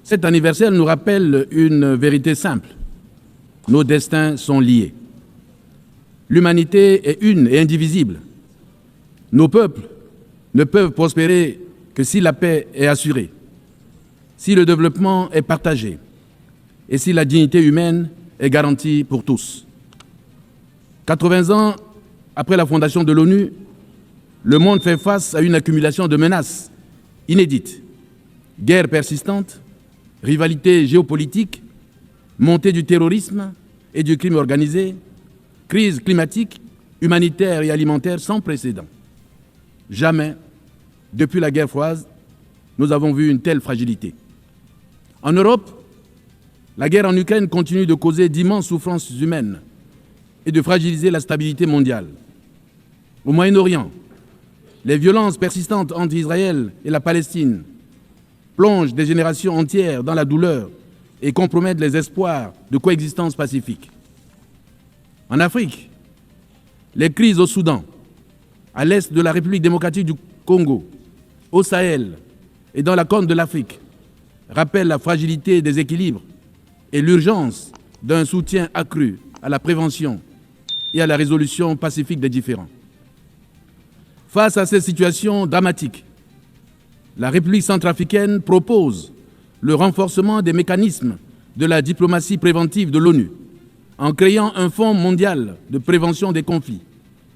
Cet anniversaire nous rappelle une vérité simple. Nos destins sont liés. L'humanité est une et indivisible. Nos peuples ne peuvent prospérer que si la paix est assurée, si le développement est partagé et si la dignité humaine est garantie pour tous. 80 ans après la fondation de l'ONU, le monde fait face à une accumulation de menaces inédites. Guerres persistantes, rivalités géopolitiques, montée du terrorisme et du crime organisé, crise climatique, humanitaire et alimentaire sans précédent. Jamais, depuis la guerre froide, nous avons vu une telle fragilité. En Europe, la guerre en Ukraine continue de causer d'immenses souffrances humaines et de fragiliser la stabilité mondiale. Au Moyen-Orient, les violences persistantes entre Israël et la Palestine plongent des générations entières dans la douleur et compromettent les espoirs de coexistence pacifique. En Afrique, les crises au Soudan, à l'est de la République démocratique du Congo, au Sahel et dans la Corne de l'Afrique rappellent la fragilité des équilibres et l'urgence d'un soutien accru à la prévention et à la résolution pacifique des différends. Face à ces situations dramatiques, la République centrafricaine propose le renforcement des mécanismes de la diplomatie préventive de l'ONU en créant un fonds mondial de prévention des conflits,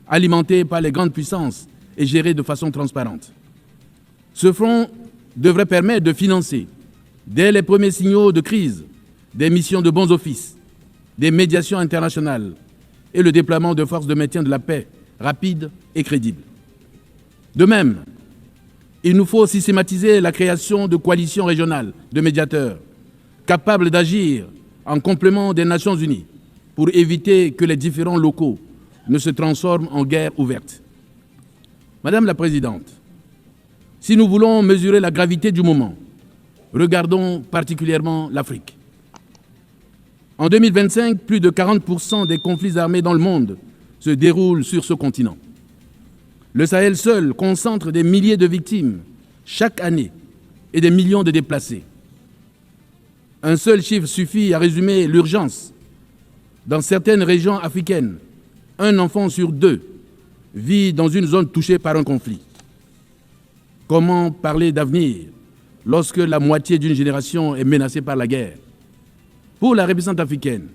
alimenté par les grandes puissances et géré de façon transparente. Ce fonds devrait permettre de financer, dès les premiers signaux de crise, des missions de bons offices, des médiations internationales et le déploiement de forces de maintien de la paix rapides et crédibles. De même, il nous faut systématiser la création de coalitions régionales de médiateurs capables d'agir en complément des Nations Unies pour éviter que les différends locaux ne se transforment en guerre ouverte. Madame la Présidente, si nous voulons mesurer la gravité du moment, regardons particulièrement l'Afrique. En 2025, plus de 40% des conflits armés dans le monde se déroulent sur ce continent. Le Sahel seul concentre des milliers de victimes chaque année et des millions de déplacés. Un seul chiffre suffit à résumer l'urgence. Dans certaines régions africaines, un enfant sur deux vit dans une zone touchée par un conflit. Comment parler d'avenir lorsque la moitié d'une génération est menacée par la guerre? Pour la République centrafricaine,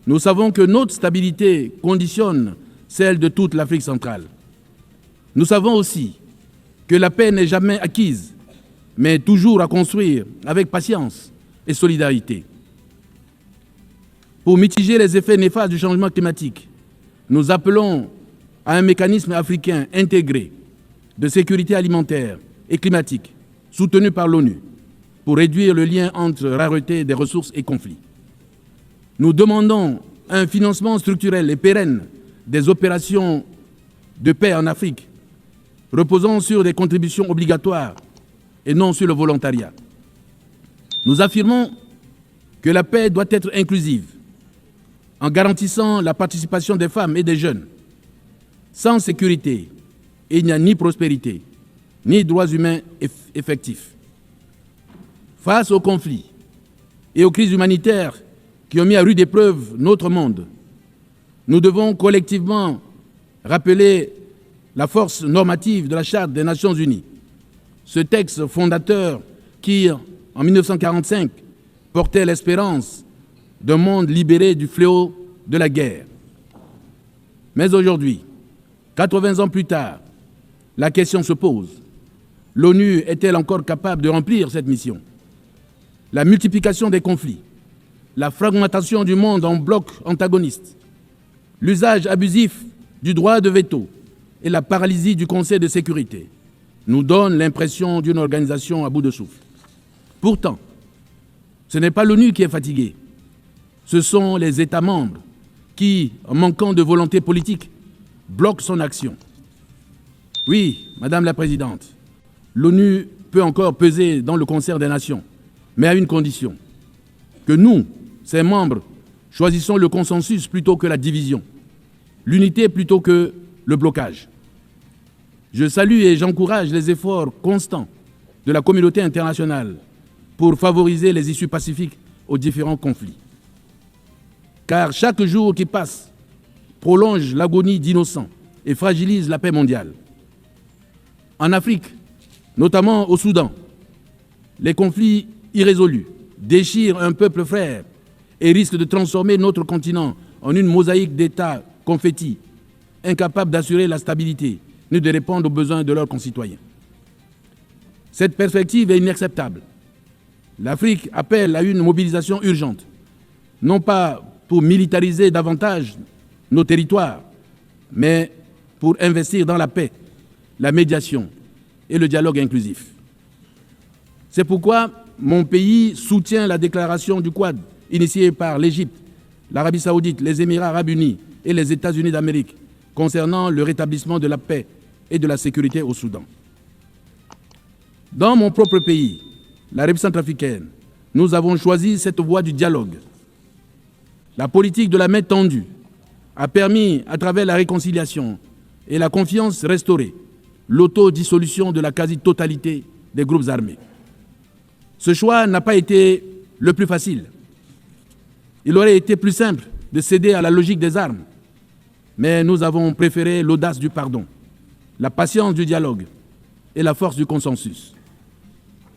nous savons que notre stabilité conditionne celle de toute l'Afrique centrale. Nous savons aussi que la paix n'est jamais acquise, mais toujours à construire avec patience et solidarité. Pour mitiger les effets néfastes du changement climatique, nous appelons à un mécanisme africain intégré de sécurité alimentaire et climatique, soutenu par l'ONU, pour réduire le lien entre rareté des ressources et conflits. Nous demandons un financement structurel et pérenne des opérations de paix en Afrique, reposant sur des contributions obligatoires et non sur le volontariat. Nous affirmons que la paix doit être inclusive, en garantissant la participation des femmes et des jeunes. Sans sécurité, il n'y a ni prospérité, ni droits humains effectifs. Face aux conflits et aux crises humanitaires qui ont mis à rude épreuve notre monde, nous devons collectivement rappeler la force normative de la Charte des Nations Unies. Ce texte fondateur qui, en 1945, portait l'espérance d'un monde libéré du fléau de la guerre. Mais aujourd'hui, 80 ans plus tard, la question se pose. L'ONU est-elle encore capable de remplir cette mission? La multiplication des conflits, la fragmentation du monde en blocs antagonistes, l'usage abusif du droit de veto et la paralysie du Conseil de sécurité nous donnent l'impression d'une organisation à bout de souffle. Pourtant, ce n'est pas l'ONU qui est fatiguée. Ce sont les États membres qui, en manquant de volonté politique, bloquent son action. Oui, Madame la Présidente, l'ONU peut encore peser dans le concert des nations, mais à une condition, que nous, ses membres, choisissons le consensus plutôt que la division, l'unité plutôt que le blocage. Je salue et j'encourage les efforts constants de la communauté internationale pour favoriser les issues pacifiques aux différents conflits. Car chaque jour qui passe prolonge l'agonie d'innocents et fragilise la paix mondiale. En Afrique, notamment au Soudan, les conflits irrésolus déchirent un peuple frère et risquent de transformer notre continent en une mosaïque d'États confettis, incapables d'assurer la stabilité ni de répondre aux besoins de leurs concitoyens. Cette perspective est inacceptable. L'Afrique appelle à une mobilisation urgente, non pas pour militariser davantage nos territoires, mais pour investir dans la paix, la médiation et le dialogue inclusif. C'est pourquoi mon pays soutient la déclaration du Quad initiée par l'Égypte, l'Arabie saoudite, les Émirats arabes unis et les États-Unis d'Amérique concernant le rétablissement de la paix et de la sécurité au Soudan. Dans mon propre pays, la République centrafricaine, nous avons choisi cette voie du dialogue. La politique de la main tendue a permis, à travers la réconciliation et la confiance restaurée, l'autodissolution de la quasi-totalité des groupes armés. Ce choix n'a pas été le plus facile. Il aurait été plus simple de céder à la logique des armes, mais nous avons préféré l'audace du pardon, la patience du dialogue et la force du consensus.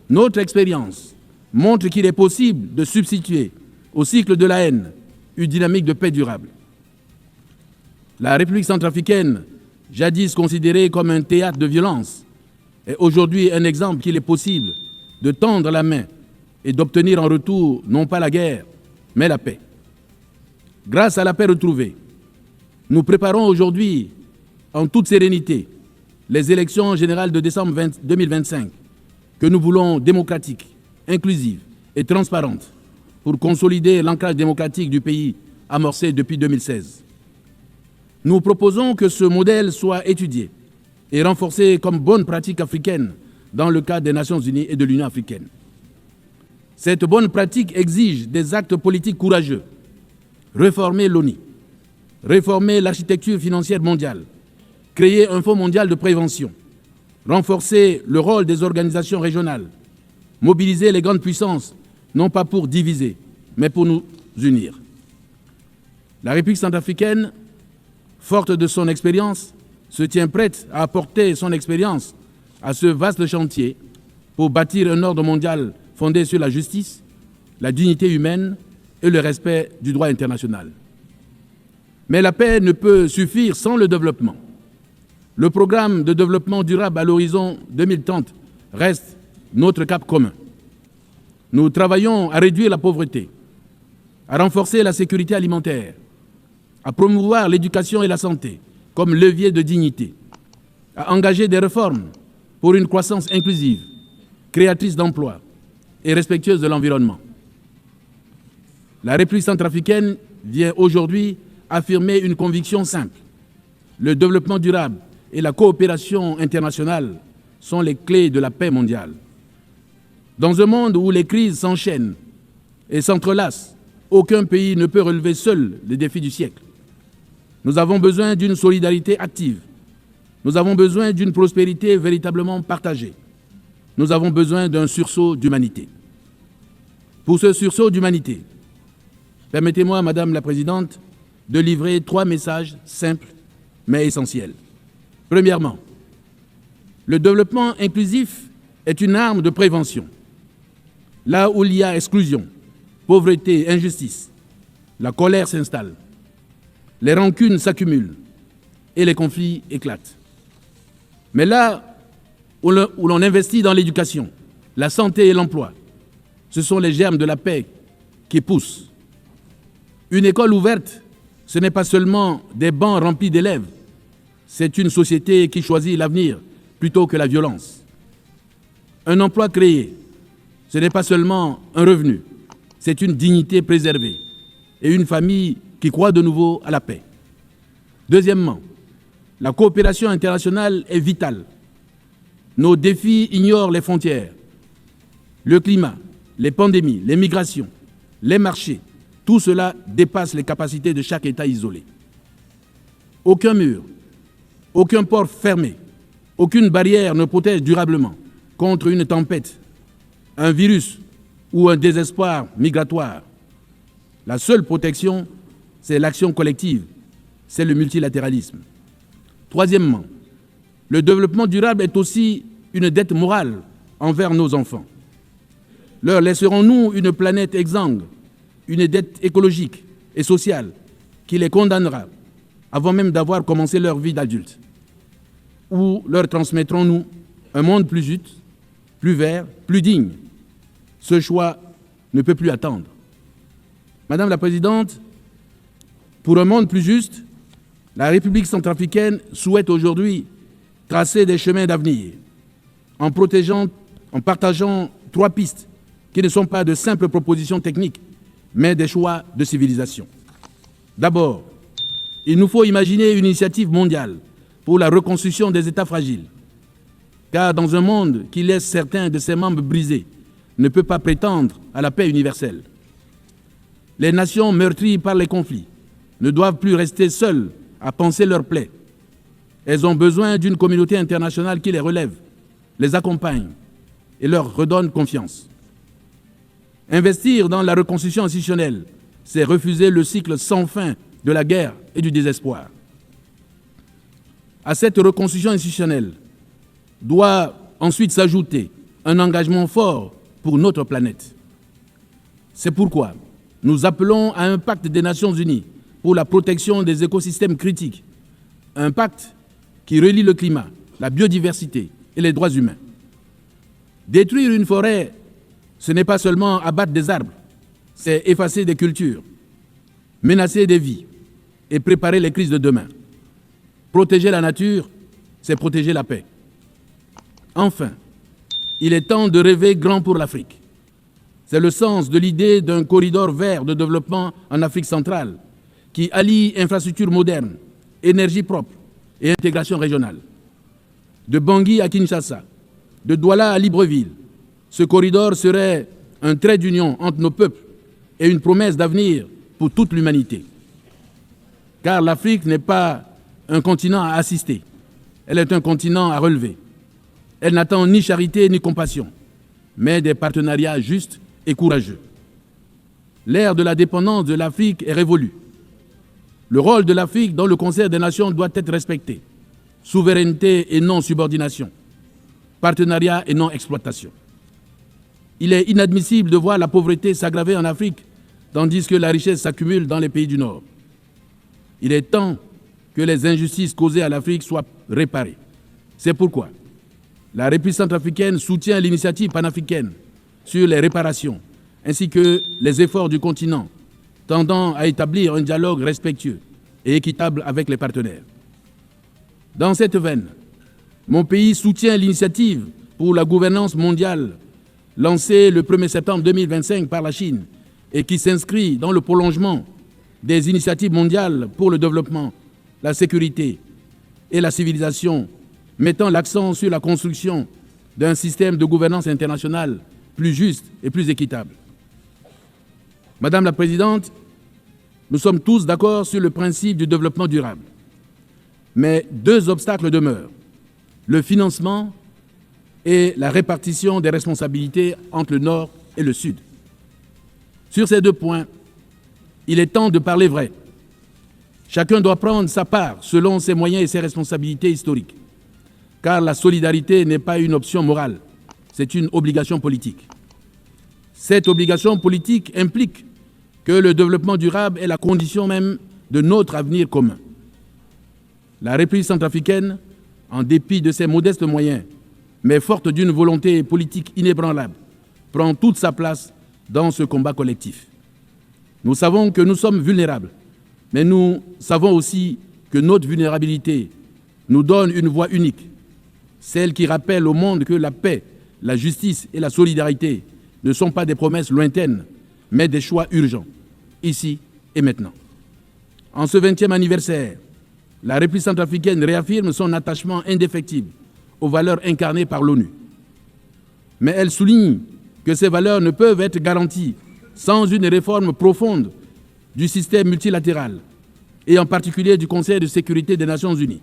Notre expérience montre qu'il est possible de substituer au cycle de la haine une dynamique de paix durable. La République centrafricaine, jadis considérée comme un théâtre de violence, est aujourd'hui un exemple qu'il est possible de tendre la main et d'obtenir en retour non pas la guerre, mais la paix. Grâce à la paix retrouvée, nous préparons aujourd'hui en toute sérénité les élections générales de décembre 2025 que nous voulons démocratiques, inclusives et transparentes pour consolider l'ancrage démocratique du pays amorcé depuis 2016. Nous proposons que ce modèle soit étudié et renforcé comme bonne pratique africaine dans le cadre des Nations Unies et de l'Union africaine. Cette bonne pratique exige des actes politiques courageux. Réformer l'ONU, réformer l'architecture financière mondiale, créer un fonds mondial de prévention, renforcer le rôle des organisations régionales, mobiliser les grandes puissances, non pas pour diviser, mais pour nous unir. La République centrafricaine, forte de son expérience, se tient prête à apporter son expérience à ce vaste chantier pour bâtir un ordre mondial fondé sur la justice, la dignité humaine et le respect du droit international. Mais la paix ne peut suffire sans le développement. Le programme de développement durable à l'horizon 2030 reste notre cap commun. Nous travaillons à réduire la pauvreté, à renforcer la sécurité alimentaire, à promouvoir l'éducation et la santé comme levier de dignité, à engager des réformes pour une croissance inclusive, créatrice d'emplois et respectueuse de l'environnement. La République centrafricaine vient aujourd'hui affirmer une conviction simple. Le développement durable et la coopération internationale sont les clés de la paix mondiale. Dans un monde où les crises s'enchaînent et s'entrelacent, aucun pays ne peut relever seul les défis du siècle. Nous avons besoin d'une solidarité active. Nous avons besoin d'une prospérité véritablement partagée. Nous avons besoin d'un sursaut d'humanité. Pour ce sursaut d'humanité, permettez-moi, Madame la Présidente, de livrer 3 messages simples mais essentiels. Premièrement, le développement inclusif est une arme de prévention. Là où il y a exclusion, pauvreté, injustice, la colère s'installe, les rancunes s'accumulent et les conflits éclatent. Mais là où l'on investit dans l'éducation, la santé et l'emploi, ce sont les germes de la paix qui poussent. Une école ouverte, ce n'est pas seulement des bancs remplis d'élèves, c'est une société qui choisit l'avenir plutôt que la violence. Un emploi créé, ce n'est pas seulement un revenu, c'est une dignité préservée et une famille qui croit de nouveau à la paix. Deuxièmement, la coopération internationale est vitale. Nos défis ignorent les frontières. Le climat, les pandémies, les migrations, les marchés, tout cela dépasse les capacités de chaque État isolé. Aucun mur, aucun port fermé, aucune barrière ne protège durablement contre une tempête, un virus ou un désespoir migratoire. La seule protection, c'est l'action collective, c'est le multilatéralisme. Troisièmement, le développement durable est aussi une dette morale envers nos enfants. Leur laisserons-nous une planète exsangue, une dette écologique et sociale qui les condamnera avant même d'avoir commencé leur vie d'adulte? Ou leur transmettrons-nous un monde plus juste, plus vert, plus digne? Ce choix ne peut plus attendre. Madame la Présidente, pour un monde plus juste, la République centrafricaine souhaite aujourd'hui tracer des chemins d'avenir en partageant 3 pistes qui ne sont pas de simples propositions techniques, mais des choix de civilisation. D'abord, il nous faut imaginer une initiative mondiale pour la reconstruction des États fragiles, car dans un monde qui laisse certains de ses membres brisés, ne peut pas prétendre à la paix universelle. Les nations meurtries par les conflits ne doivent plus rester seules à panser leurs plaies. Elles ont besoin d'une communauté internationale qui les relève, les accompagne et leur redonne confiance. Investir dans la reconstruction institutionnelle, c'est refuser le cycle sans fin de la guerre et du désespoir. À cette reconstruction institutionnelle doit ensuite s'ajouter un engagement fort pour notre planète. C'est pourquoi nous appelons à un pacte des Nations Unies pour la protection des écosystèmes critiques, un pacte qui relie le climat, la biodiversité et les droits humains. Détruire une forêt, ce n'est pas seulement abattre des arbres, c'est effacer des cultures, menacer des vies et préparer les crises de demain. Protéger la nature, c'est protéger la paix. Enfin, il est temps de rêver grand pour l'Afrique. C'est le sens de l'idée d'un corridor vert de développement en Afrique centrale qui allie infrastructures modernes, énergie propre et intégration régionale. De Bangui à Kinshasa, de Douala à Libreville, ce corridor serait un trait d'union entre nos peuples et une promesse d'avenir pour toute l'humanité. Car l'Afrique n'est pas un continent à assister, elle est un continent à relever. Elle n'attend ni charité ni compassion, mais des partenariats justes et courageux. L'ère de la dépendance de l'Afrique est révolue. Le rôle de l'Afrique dans le concert des nations doit être respecté. Souveraineté et non subordination. Partenariat et non exploitation. Il est inadmissible de voir la pauvreté s'aggraver en Afrique, tandis que la richesse s'accumule dans les pays du Nord. Il est temps que les injustices causées à l'Afrique soient réparées. C'est pourquoi la République centrafricaine soutient l'initiative panafricaine sur les réparations, ainsi que les efforts du continent tendant à établir un dialogue respectueux et équitable avec les partenaires. Dans cette veine, mon pays soutient l'initiative pour la gouvernance mondiale lancée le 1er septembre 2025 par la Chine et qui s'inscrit dans le prolongement des initiatives mondiales pour le développement, la sécurité et la civilisation, mettant l'accent sur la construction d'un système de gouvernance internationale plus juste et plus équitable. Madame la Présidente, nous sommes tous d'accord sur le principe du développement durable. Mais 2 obstacles demeurent, le financement et la répartition des responsabilités entre le Nord et le Sud. Sur ces 2 points, il est temps de parler vrai. Chacun doit prendre sa part selon ses moyens et ses responsabilités historiques. Car la solidarité n'est pas une option morale, c'est une obligation politique. Cette obligation politique implique que le développement durable est la condition même de notre avenir commun. La République centrafricaine, en dépit de ses modestes moyens, mais forte d'une volonté politique inébranlable, prend toute sa place dans ce combat collectif. Nous savons que nous sommes vulnérables, mais nous savons aussi que notre vulnérabilité nous donne une voix unique, celle qui rappelle au monde que la paix, la justice et la solidarité ne sont pas des promesses lointaines, mais des choix urgents, ici et maintenant. En ce 20e anniversaire, la République centrafricaine réaffirme son attachement indéfectible aux valeurs incarnées par l'ONU. Mais elle souligne que ces valeurs ne peuvent être garanties sans une réforme profonde du système multilatéral et en particulier du Conseil de sécurité des Nations Unies,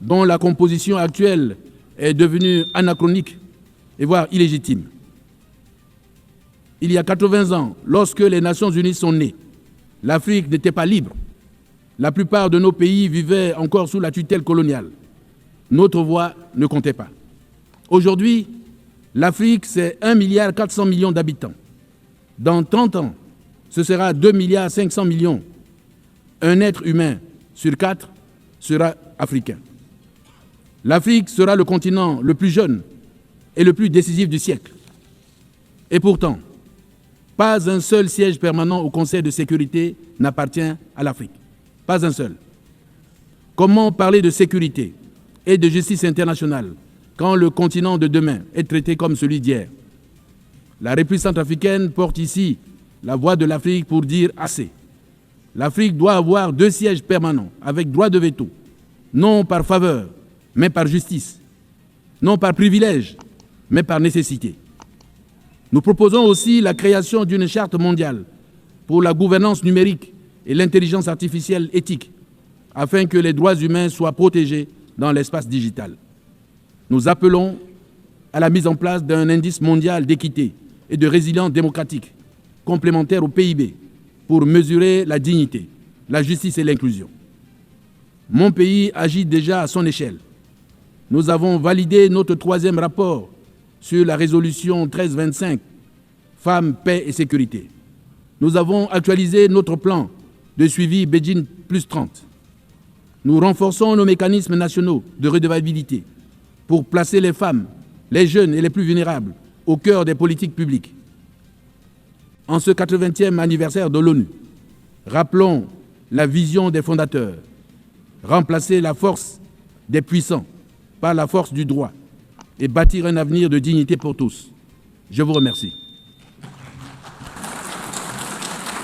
dont la composition actuelle est devenue anachronique et voire illégitime. Il y a 80 ans, lorsque les Nations Unies sont nées, l'Afrique n'était pas libre. La plupart de nos pays vivaient encore sous la tutelle coloniale. Notre voix ne comptait pas. Aujourd'hui, l'Afrique, c'est 1,4 milliard d'habitants. Dans 30 ans, ce sera 2,5 milliards. Un être humain sur 4 sera africain. L'Afrique sera le continent le plus jeune et le plus décisif du siècle. Et pourtant, pas un seul siège permanent au Conseil de sécurité n'appartient à l'Afrique. Pas un seul. Comment parler de sécurité et de justice internationale quand le continent de demain est traité comme celui d'hier? La République centrafricaine porte ici la voix de l'Afrique pour dire assez. L'Afrique doit avoir 2 sièges permanents avec droit de veto, non par faveur, mais par justice, non par privilège, mais par nécessité. Nous proposons aussi la création d'une charte mondiale pour la gouvernance numérique et l'intelligence artificielle éthique, afin que les droits humains soient protégés dans l'espace digital. Nous appelons à la mise en place d'un indice mondial d'équité et de résilience démocratique, complémentaire au PIB, pour mesurer la dignité, la justice et l'inclusion. Mon pays agit déjà à son échelle. Nous avons validé notre 3e rapport sur la résolution 1325, Femmes, Paix et Sécurité. Nous avons actualisé notre plan de suivi Beijing +30. Nous renforçons nos mécanismes nationaux de redevabilité pour placer les femmes, les jeunes et les plus vulnérables au cœur des politiques publiques. En ce 80e anniversaire de l'ONU, rappelons la vision des fondateurs, remplacer la force des puissants par la force du droit et bâtir un avenir de dignité pour tous. Je vous remercie.